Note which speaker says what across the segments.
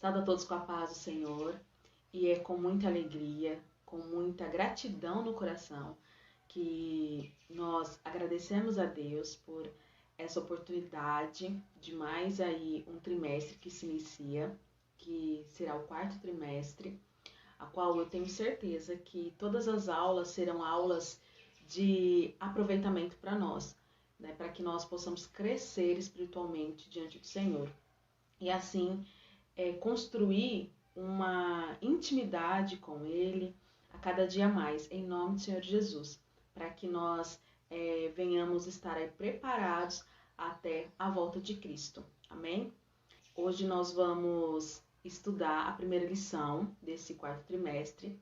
Speaker 1: Saúdo a todos com a paz do Senhor e é com muita alegria, com muita gratidão no coração que nós agradecemos a Deus por essa oportunidade de mais aí um trimestre que se inicia, que será o 4º trimestre, a qual eu tenho certeza que todas as aulas serão aulas de aproveitamento para nós, né, para que nós possamos crescer espiritualmente diante do Senhor. E assim, construir uma intimidade com Ele a cada dia mais, em nome do Senhor Jesus, para que nós venhamos estar aí preparados até a volta de Cristo. Amém? Hoje nós vamos estudar a primeira lição desse 4º trimestre,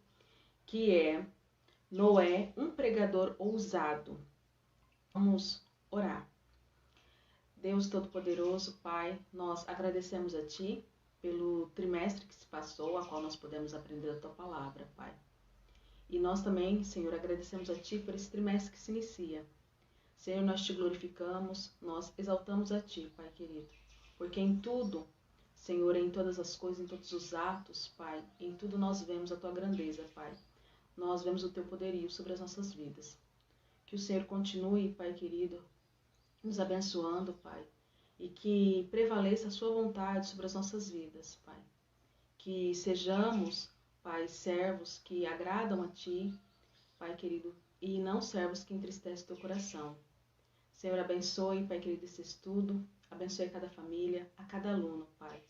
Speaker 1: que é Noé, um pregador ousado. Vamos orar. Deus Todo-Poderoso, Pai, nós agradecemos a Ti pelo trimestre que se passou, a qual nós podemos aprender a Tua Palavra, Pai. E nós também, Senhor, agradecemos a Ti por esse trimestre que se inicia. Senhor, nós Te glorificamos, nós exaltamos a Ti, Pai querido, porque em tudo, Senhor, em todas as coisas, em todos os atos, Pai, em tudo nós vemos a Tua grandeza, Pai. Nós vemos o Teu poderio sobre as nossas vidas. Que o Senhor continue, Pai querido, nos abençoando, Pai, e que prevaleça a Sua vontade sobre as nossas vidas, Pai. Que sejamos, Pai, servos que agradam a Ti, Pai querido, e não servos que entristecem o Teu coração. Senhor, abençoe, Pai querido, esse estudo, abençoe cada família, a cada aluno, Pai.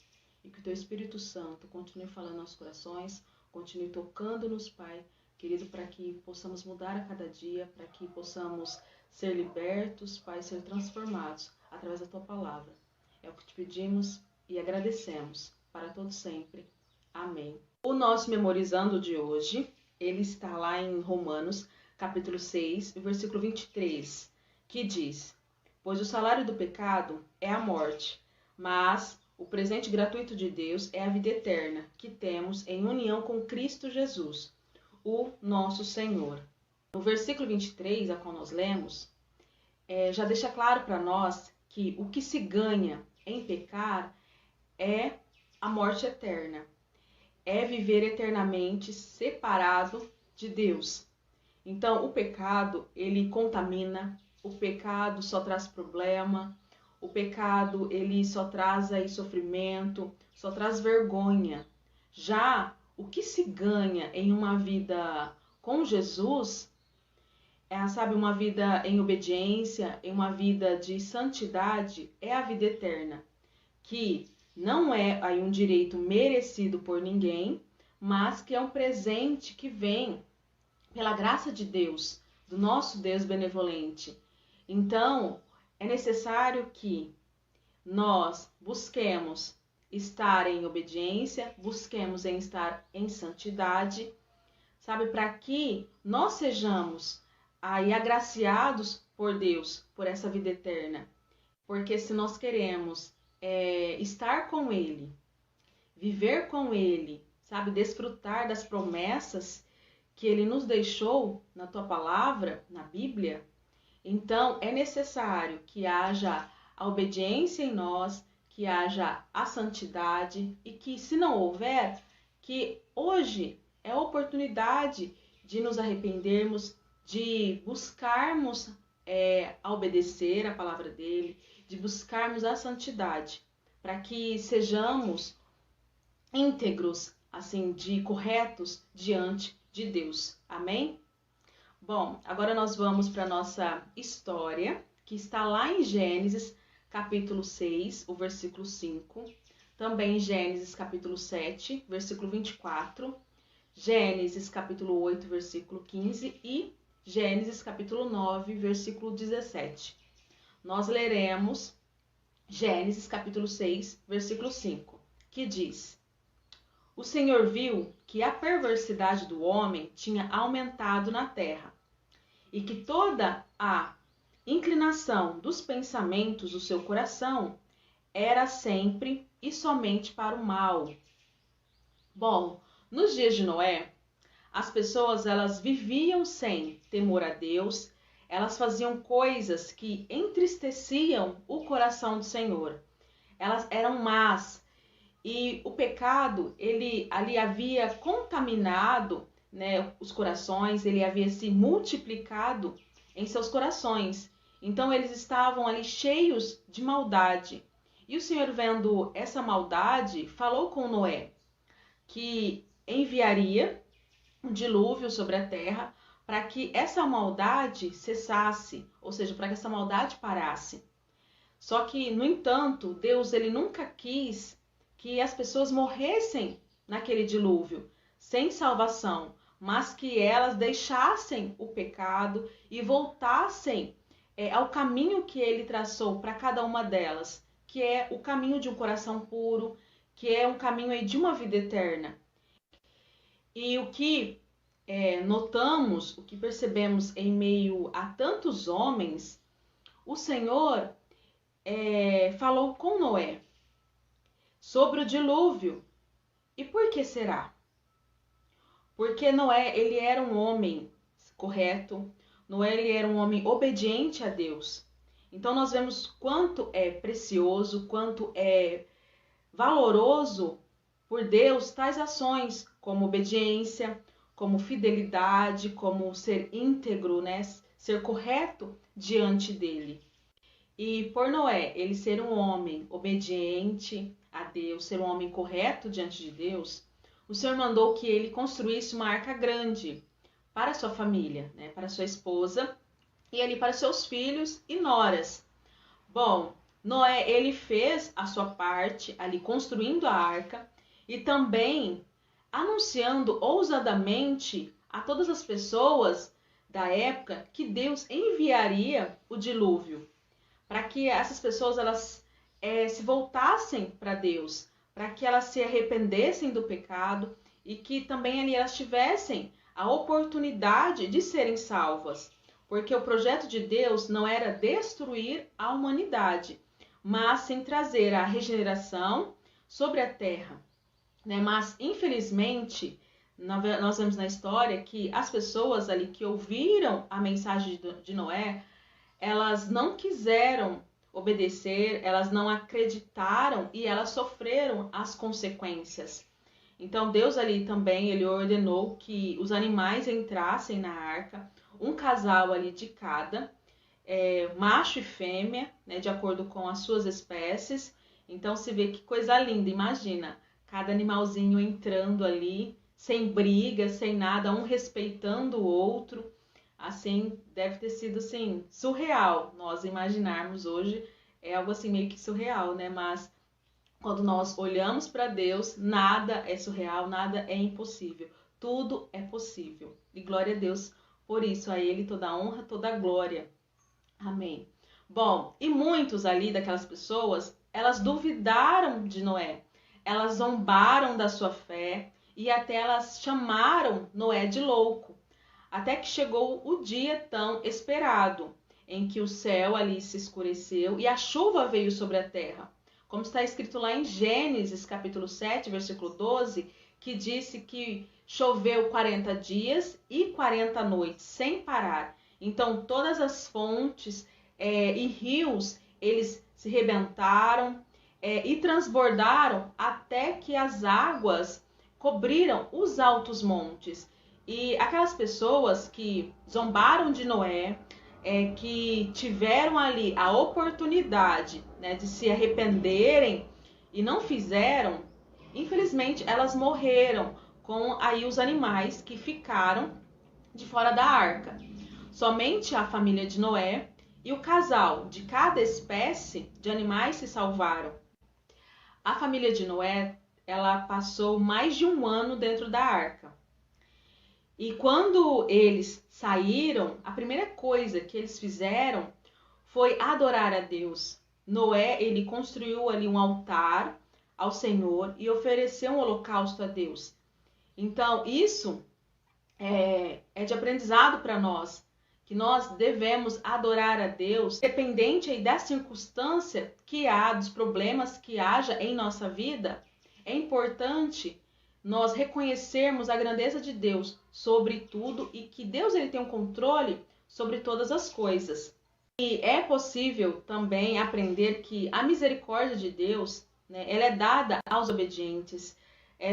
Speaker 1: E que o Teu Espírito Santo continue falando aos corações, continue tocando-nos, Pai querido, para que possamos mudar a cada dia, para que possamos ser libertos, Pai, ser transformados através da Tua Palavra. É o que te pedimos e agradecemos para todos sempre. Amém. O nosso memorizando de hoje, ele está lá em Romanos, capítulo 6, versículo 23, que diz: Pois o salário do pecado é a morte, mas o presente gratuito de Deus é a vida eterna, que temos em união com Cristo Jesus, o nosso Senhor. No versículo 23, a qual nós lemos, já deixa claro para nós que o que se ganha em pecar é a morte eterna, é viver eternamente separado de Deus. Então, o pecado, ele contamina, o pecado só traz problema, o pecado, ele só traz aí sofrimento, só traz vergonha. Já o que se ganha em uma vida com Jesus sabe, uma vida em obediência, em uma vida de santidade, é a vida eterna, que não é aí um direito merecido por ninguém, mas que é um presente que vem pela graça de Deus, do nosso Deus benevolente. Então, é necessário que nós busquemos estar em obediência, busquemos em estar em santidade, sabe, para que nós sejamos aí agraciados por Deus, por essa vida eterna. Porque se nós queremos estar com Ele, viver com Ele, sabe, desfrutar das promessas que Ele nos deixou na Tua Palavra, na Bíblia, então é necessário que haja a obediência em nós, que haja a santidade e que, se não houver, que hoje é a oportunidade de nos arrependermos, de buscarmos a obedecer a palavra dele, de buscarmos a santidade, para que sejamos íntegros, assim, de corretos diante de Deus. Amém? Bom, agora nós vamos para a nossa história, que está lá em Gênesis, capítulo 6, o versículo 5, também em Gênesis, capítulo 7, versículo 24, Gênesis, capítulo 8, versículo 15 e Gênesis, capítulo 9, versículo 17. Nós leremos Gênesis, capítulo 6, versículo 5, que diz: O Senhor viu que a perversidade do homem tinha aumentado na terra, e que toda a inclinação dos pensamentos do seu coração era sempre e somente para o mal. Bom, nos dias de Noé, as pessoas elas viviam sem temor a Deus, elas faziam coisas que entristeciam o coração do Senhor. Elas eram más E o pecado, ele ali havia contaminado, né, os corações, ele havia se multiplicado em seus corações. Então eles estavam ali cheios de maldade. E o Senhor, vendo essa maldade, falou com Noé que enviaria um dilúvio sobre a terra para que essa maldade cessasse, ou seja, para que essa maldade parasse. Só que, no entanto, Deus ele nunca quis que as pessoas morressem naquele dilúvio sem salvação, mas que elas deixassem o pecado e voltassem ao caminho que ele traçou para cada uma delas, que é o caminho de um coração puro, que é um caminho de uma vida eterna. E o que notamos, o que percebemos em meio a tantos homens, o Senhor falou com Noé sobre o dilúvio. E por que será? Porque Noé, ele era um homem correto, Noé, ele era um homem obediente a Deus. Então nós vemos quanto é precioso, quanto é valoroso por Deus tais ações, como obediência, como fidelidade, como ser íntegro, né? Ser correto diante dele. E por Noé, ele ser um homem obediente a Deus, ser um homem correto diante de Deus, o Senhor mandou que ele construísse uma arca grande para sua família, né? Para sua esposa e ali para seus filhos e noras. Bom, Noé, ele fez a sua parte ali construindo a arca e também anunciando ousadamente a todas as pessoas da época que Deus enviaria o dilúvio, para que essas pessoas elas se voltassem para Deus, para que elas se arrependessem do pecado e que também ali elas tivessem a oportunidade de serem salvas. Porque o projeto de Deus não era destruir a humanidade, mas sim trazer a regeneração sobre a terra, né? Mas, infelizmente, nós vemos na história que as pessoas ali que ouviram a mensagem de Noé, elas não quiseram obedecer, elas não acreditaram e elas sofreram as consequências. Então, Deus ali também, ele ordenou que os animais entrassem na arca, um casal ali de cada, macho e fêmea, né, de acordo com as suas espécies. Então se vê que coisa linda, imagina, cada animalzinho entrando ali, sem briga, sem nada, um respeitando o outro. Assim, deve ter sido assim, surreal nós imaginarmos hoje, é algo assim meio que surreal, né? Mas quando nós olhamos para Deus, nada é surreal, nada é impossível, tudo é possível. E glória a Deus por isso, a Ele toda a honra, toda a glória. Amém. Bom, e muitos ali daquelas pessoas, elas duvidaram de Noé. Elas zombaram da sua fé e até elas chamaram Noé de louco. Até que chegou o dia tão esperado, em que o céu ali se escureceu e a chuva veio sobre a terra. Como está escrito lá em Gênesis, capítulo 7, versículo 12, que disse que choveu 40 dias e 40 noites, sem parar. Então, todas as fontes e rios, eles se rebentaram e transbordaram até que as águas cobriram os altos montes. E aquelas pessoas que zombaram de Noé, que tiveram ali a oportunidade, né, de se arrependerem e não fizeram, infelizmente elas morreram com aí os animais que ficaram de fora da arca. Somente a família de Noé e o casal de cada espécie de animais se salvaram. A família de Noé, ela passou mais de um ano dentro da arca. E quando eles saíram, a primeira coisa que eles fizeram foi adorar a Deus. Noé, ele construiu ali um altar ao Senhor e ofereceu um holocausto a Deus. Então, isso é de aprendizado para nós, que nós devemos adorar a Deus, independente aí da circunstância que há, dos problemas que haja em nossa vida. É importante nós reconhecermos a grandeza de Deus sobre tudo e que Deus ele tem um controle sobre todas as coisas. E é possível também aprender que a misericórdia de Deus né? Ela é dada aos obedientes.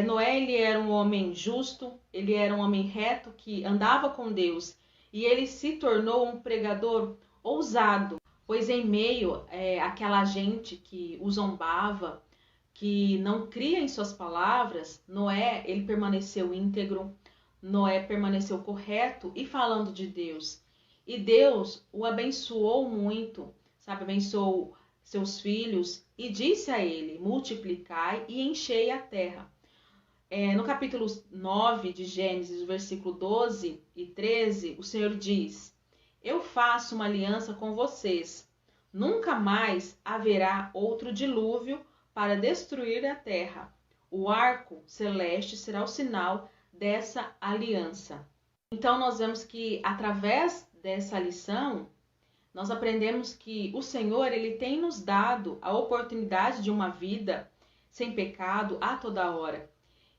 Speaker 1: Noé, ele era um homem justo, ele era um homem reto que andava com Deus e ele se tornou um pregador ousado, pois em meio àquela gente que o zombava, que não cria em suas palavras, Noé, ele permaneceu íntegro, Noé permaneceu correto e falando de Deus. E Deus o abençoou muito, sabe? Abençoou seus filhos e disse a ele: multiplicai e enchei a terra. No capítulo 9 de Gênesis, versículo 12 e 13, o Senhor diz: eu faço uma aliança com vocês. Nunca mais haverá outro dilúvio para destruir a terra. O arco celeste será o sinal dessa aliança. Então nós vemos que através dessa lição, nós aprendemos que o Senhor, ele tem nos dado a oportunidade de uma vida sem pecado a toda hora.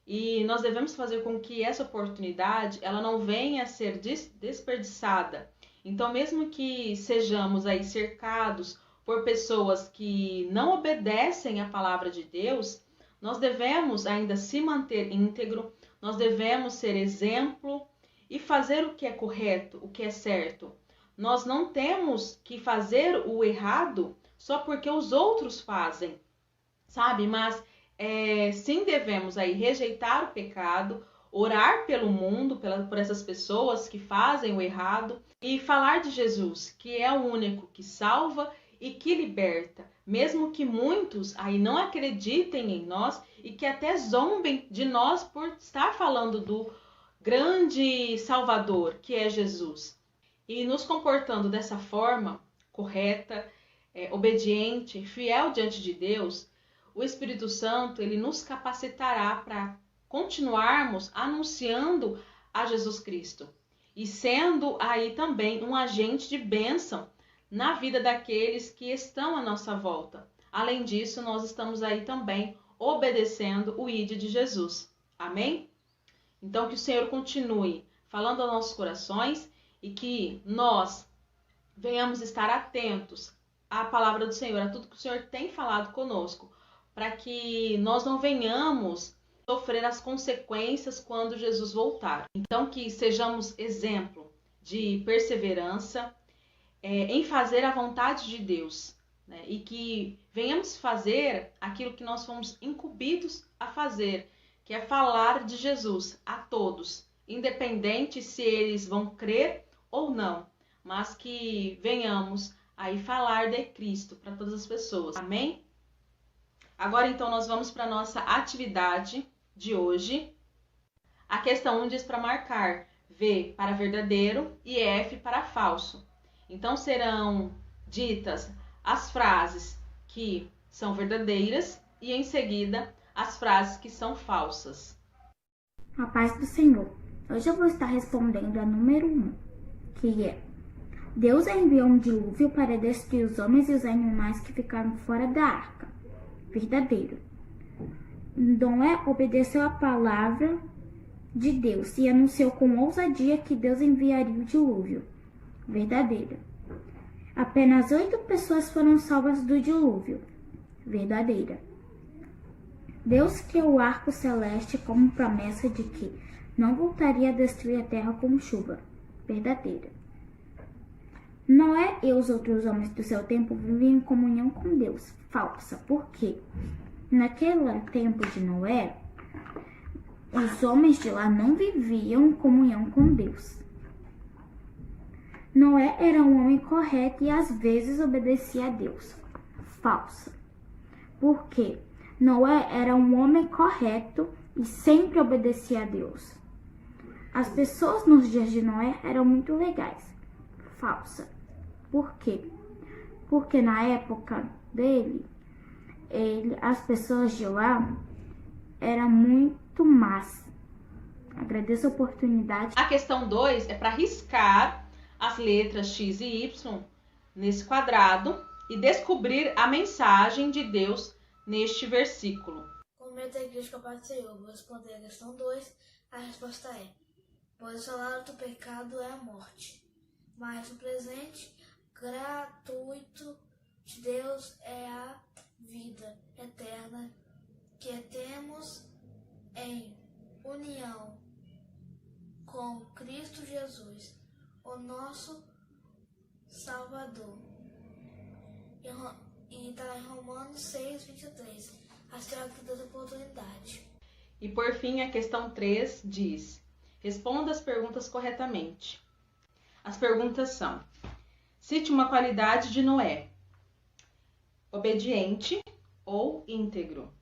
Speaker 1: E nós devemos fazer com que essa oportunidade ela não venha a ser desperdiçada. Então, mesmo que sejamos aí cercados por pessoas que não obedecem à palavra de Deus, nós devemos ainda se manter íntegro, nós devemos ser exemplo e fazer o que é correto, o que é certo. Nós não temos que fazer o errado só porque os outros fazem, sabe? Mas sim, devemos aí rejeitar o pecado, orar pelo mundo, por essas pessoas que fazem o errado e falar de Jesus, que é o único que salva e que liberta, mesmo que muitos aí não acreditem em nós e que até zombem de nós por estar falando do grande Salvador, que é Jesus. E nos comportando dessa forma correta, obediente, fiel diante de Deus, o Espírito Santo, ele nos capacitará para continuarmos anunciando a Jesus Cristo e sendo aí também um agente de bênção na vida daqueles que estão à nossa volta. Além disso, nós estamos aí também obedecendo o ID de Jesus. Amém? Então, que o Senhor continue falando aos nossos corações e que nós venhamos estar atentos à palavra do Senhor, a tudo que o Senhor tem falado conosco, para que nós não venhamos sofrer as consequências quando Jesus voltar. Então, que sejamos exemplo de perseverança em fazer a vontade de Deus, né? E que venhamos fazer aquilo que nós fomos incumbidos a fazer, que é falar de Jesus a todos, independente se eles vão crer ou não, mas que venhamos aí falar de Cristo para todas as pessoas. Amém? Agora, então, nós vamos para a nossa atividade de hoje. A questão 1 diz para marcar V para verdadeiro e F para falso. Então, serão ditas as frases que são verdadeiras e, em seguida, as frases que são falsas.
Speaker 2: A paz do Senhor. Hoje eu vou estar respondendo a número 1, que é: Deus enviou um dilúvio para destruir os homens e os animais que ficaram fora da arca. Verdadeiro. Noé obedeceu a palavra de Deus e anunciou com ousadia que Deus enviaria o dilúvio. Verdadeiro. Apenas 8 pessoas foram salvas do dilúvio. Verdadeira. Deus criou o arco celeste como promessa de que não voltaria a destruir a terra com chuva. Verdadeira. Noé e os outros homens do seu tempo viviam em comunhão com Deus. Falsa. Por quê? Naquele tempo de Noé, os homens de lá não viviam em comunhão com Deus. Noé era um homem correto e às vezes obedecia a Deus. Falsa. Por quê? Noé era um homem correto e sempre obedecia a Deus. As pessoas nos dias de Noé eram muito legais. Falsa. Por quê? Porque na época dele, as pessoas de lá eram muito más. Agradeço a oportunidade.
Speaker 1: A questão 2 é para riscar as letras X e Y nesse quadrado e descobrir a mensagem de Deus neste versículo.
Speaker 3: Com medo da igreja que a paz do Senhor, vou responder a questão 2. A resposta é: pois o salário do pecado é a morte, mas o presente gratuito de Deus é a vida eterna que temos em união com Cristo Jesus, o nosso Salvador. E está em Romanos 6:23. Até aqui das oportunidades.
Speaker 1: E por fim, a questão 3 diz: responda as perguntas corretamente. As perguntas são: cite uma qualidade de Noé: obediente ou íntegro.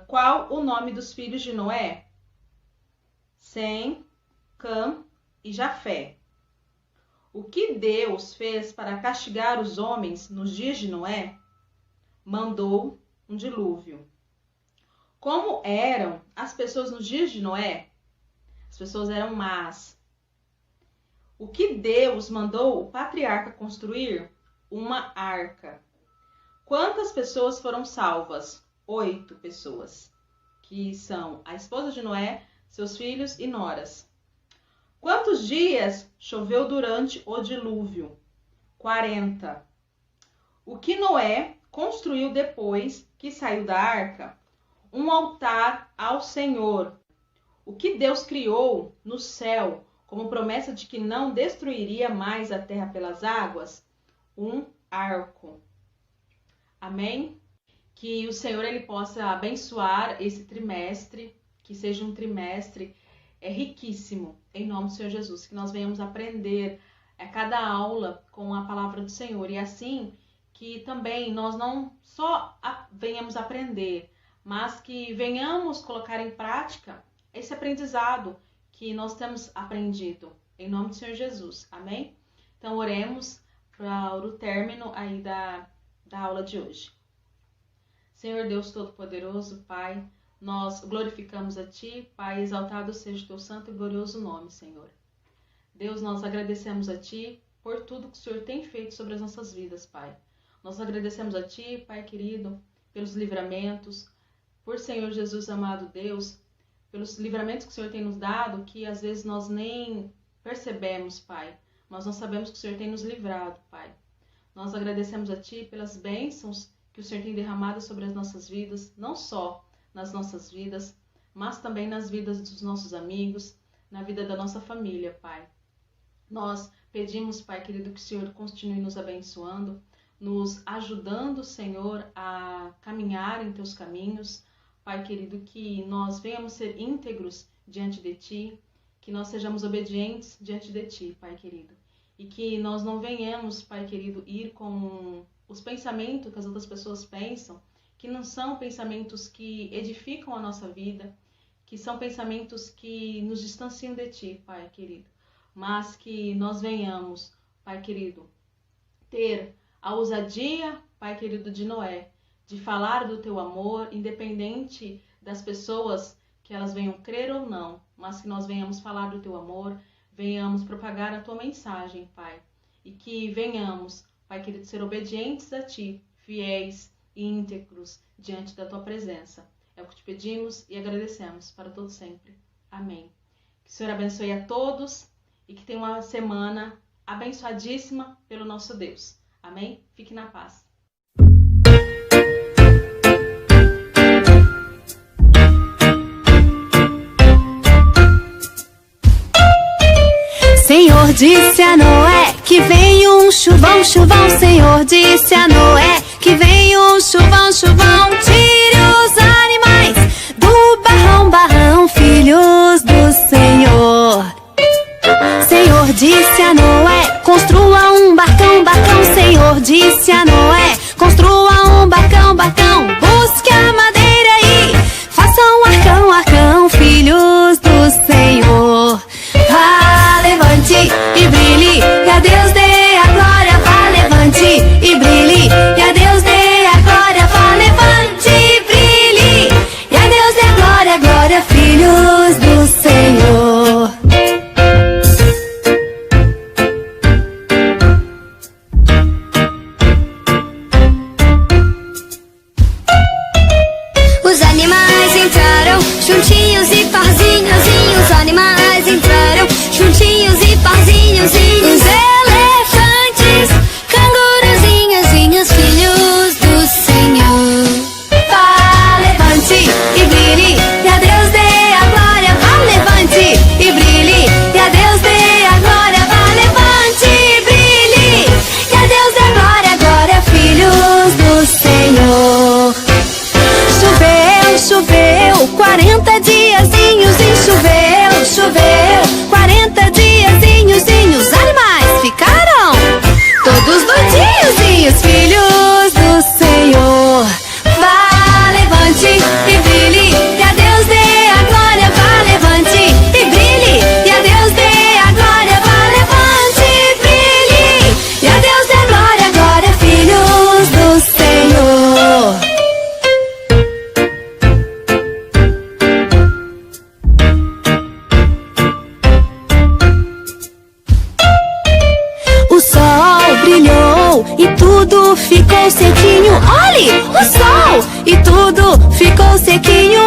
Speaker 1: Qual o nome dos filhos de Noé? Sem, Cã e Jafé. O que Deus fez para castigar os homens nos dias de Noé? Mandou um dilúvio. Como eram as pessoas nos dias de Noé? As pessoas eram más. O que Deus mandou o patriarca construir? Uma arca. Quantas pessoas foram salvas? 8 pessoas, que são a esposa de Noé, seus filhos e noras. Quantos dias choveu durante o dilúvio? 40. O que Noé construiu depois que saiu da arca? Um altar ao Senhor. O que Deus criou no céu como promessa de que não destruiria mais a terra pelas águas? Um arco. Amém? Que o Senhor ele possa abençoar esse trimestre, que seja um trimestre riquíssimo, em nome do Senhor Jesus. Que nós venhamos aprender a cada aula com a palavra do Senhor. E assim que também nós não só venhamos aprender, mas que venhamos colocar em prática esse aprendizado que nós temos aprendido, em nome do Senhor Jesus. Amém? Então oremos para o término aí da aula de hoje. Senhor Deus Todo-Poderoso, Pai, nós glorificamos a Ti, Pai, exaltado seja o Teu santo e glorioso nome, Senhor. Deus, nós agradecemos a Ti por tudo que o Senhor tem feito sobre as nossas vidas, Pai. Nós agradecemos a Ti, Pai querido, pelos livramentos, por Senhor Jesus, amado Deus, pelos livramentos que o Senhor tem nos dado, que às vezes nós nem percebemos, Pai. Mas nós sabemos que o Senhor tem nos livrado, Pai. Nós agradecemos a Ti pelas bênçãos que o Senhor tem derramado sobre as nossas vidas, não só nas nossas vidas, mas também nas vidas dos nossos amigos, na vida da nossa família, Pai. Nós pedimos, Pai querido, que o Senhor continue nos abençoando, nos ajudando, Senhor, a caminhar em Teus caminhos. Pai querido, que nós venhamos ser íntegros diante de Ti, que nós sejamos obedientes diante de Ti, Pai querido. E que nós não venhamos, Pai querido, ir com os pensamentos que as outras pessoas pensam, que não são pensamentos que edificam a nossa vida, que são pensamentos que nos distanciam de Ti, Pai querido. Mas que nós venhamos, Pai querido, ter a ousadia, Pai querido, de Noé, de falar do Teu amor, independente das pessoas que elas venham crer ou não, mas que nós venhamos falar do Teu amor, venhamos propagar a Tua mensagem, Pai. E que venhamos, Pai querido, ser obedientes a Ti, fiéis e íntegros diante da Tua presença. É o que te pedimos e agradecemos para todo sempre. Amém. Que o Senhor abençoe a todos e que tenha uma semana abençoadíssima pelo nosso Deus. Amém? Fique na paz.
Speaker 4: Senhor disse a Noé que vem um chuvão, chuvão. Senhor disse a Noé que vem um chuvão, chuvão. Tire os animais do barrão, barrão, filhos do Senhor. Senhor disse a Noé, construa um barcão, barcão. Senhor disse a Noé, construa um barcão, barcão. Busque a madeira e faça um arcão, arcão, filhos do Senhor. Vá, levante e brilhe, e a Deus dê a glória. Vá, levante e brilhe, e a Deus dê a glória. Vá, levante e brilhe, e a Deus dê a glória, glória, filhos do Senhor. Os animais entraram juntinhos e parzinhos, e os animais entraram juntinhos e parzinhos, e os elefantes, canguruzinhos, filhos do Senhor. 40 diazinhos e choveu 40 diazinhos, os animais ficaram todos doidinhos, filhos do Senhor. Vá, levante e brilhe, e a Deus dê a glória. Vá, levante e brilhe, e a Deus dê a glória. Vá, levante e brilhe, e a Deus dê a glória, glória, filhos do Senhor. O sol brilhou e tudo ficou sequinho. Olhe, o sol, e tudo ficou sequinho.